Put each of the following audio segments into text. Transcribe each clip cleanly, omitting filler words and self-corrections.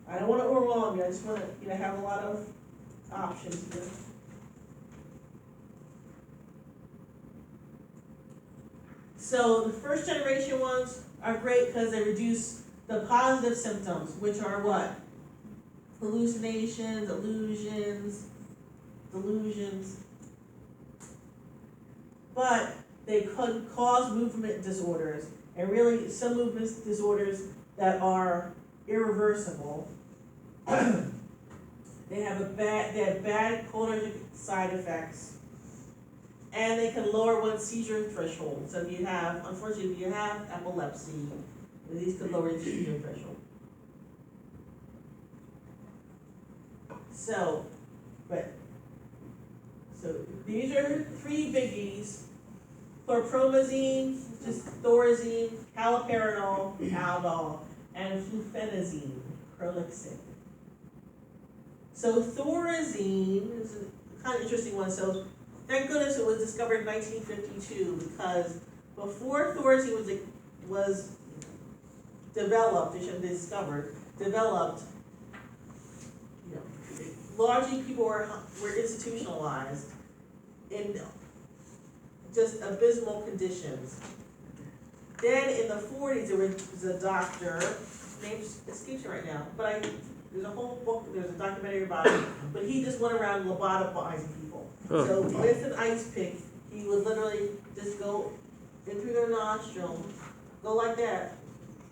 I don't wanna overwhelm you, I just wanna, have a lot of options here. So the first generation ones are great because they reduce the positive symptoms, which are what? Hallucinations, illusions, delusions. But they could cause movement disorders, and really some movement disorders that are irreversible. They have bad cholinergic side effects, and they can lower one's seizure threshold. So if you have, unfortunately, if you have epilepsy, these could lower the seizure threshold. So these are three biggies: chlorpromazine, which is thorazine, haloperidol, Haldol, and fluphenazine, Prolixin. So thorazine is a kind of interesting one. So thank goodness it was discovered in 1952, because before thorazine was developed, it shouldn't be discovered, developed, largely people were institutionalized in just abysmal conditions. Then in the 40s, there was a doctor, name escapes me right now, but there's a whole book, there's a documentary about it, but he just went around lobotomizing people. Oh. So with an ice pick, he would literally just go in through their nostril, go like that,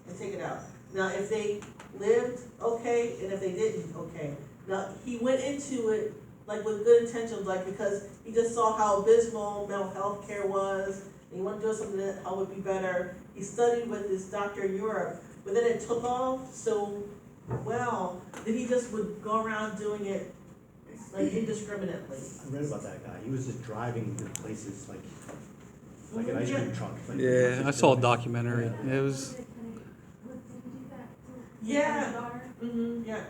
and take it out. Now, if they lived, okay, and if they didn't, okay. Now, he went into it like with good intentions, like because he just saw how abysmal mental health care was, and he wanted to do something that would be better. He studied with this doctor in Europe, but then it took off so well that he just would go around doing it like indiscriminately. I read about that guy. He was just driving to places like an ice cream truck. Like, Yeah, I saw a documentary. It was. Yeah. Mm-hmm. Yeah.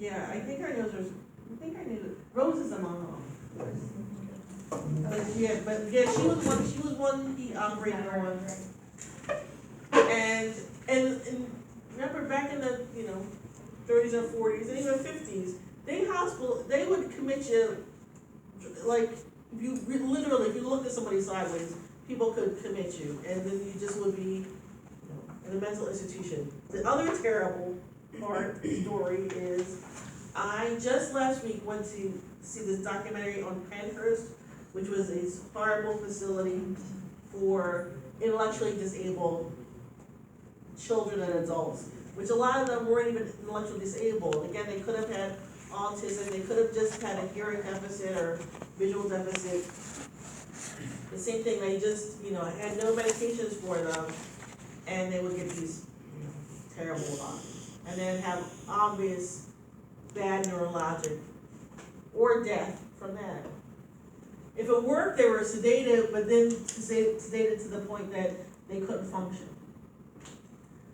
Yeah, I think I know there's. I think I knew Rose is a mom. But she was one he operated on. And remember back in the 30s and 40s and even 50s, they would commit you, like if you looked at somebody sideways, people could commit you, and then you just would be in a mental institution. The other terrible story is, I just last week went to see this documentary on Penhurst, which was a horrible facility for intellectually disabled children and adults, which a lot of them weren't even intellectually disabled. Again, they could have had autism, they could have just had a hearing deficit or visual deficit. The same thing, they just, had no medications for them, and they would get these terrible and then have obvious bad neurologic or death from that. If it worked, they were sedated, but then sedated to the point that they couldn't function.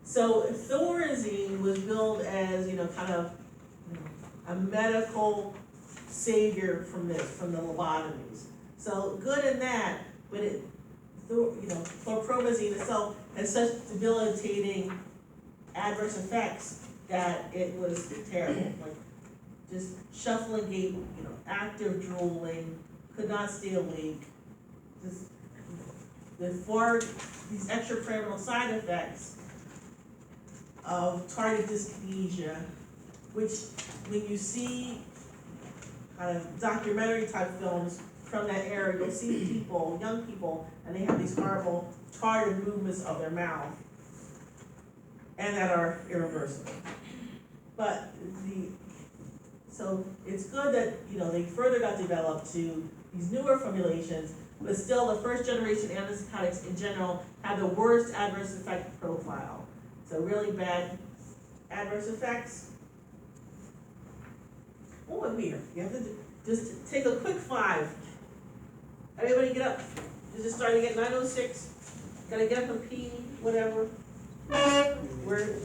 So thorazine was billed as, kind of a medical savior from the lobotomies. So good in that, but chlorpromazine itself has such debilitating adverse effects that it was terrible. Like just shuffling gait, active drooling, could not stay awake. Just these extrapyramidal side effects of tardive dyskinesia, which when you see kind of documentary type films from that era, you'll see people, young people, and they have these horrible tardive movements of their mouth, and that are irreversible. But so it's good that they further got developed to these newer formulations, but still the first generation antipsychotics in general have the worst adverse effect profile. So really bad adverse effects. Oh, and here, you have to just take a quick 5. Everybody get up. You're just starting at 9:06. Gotta get up and pee, whatever. We're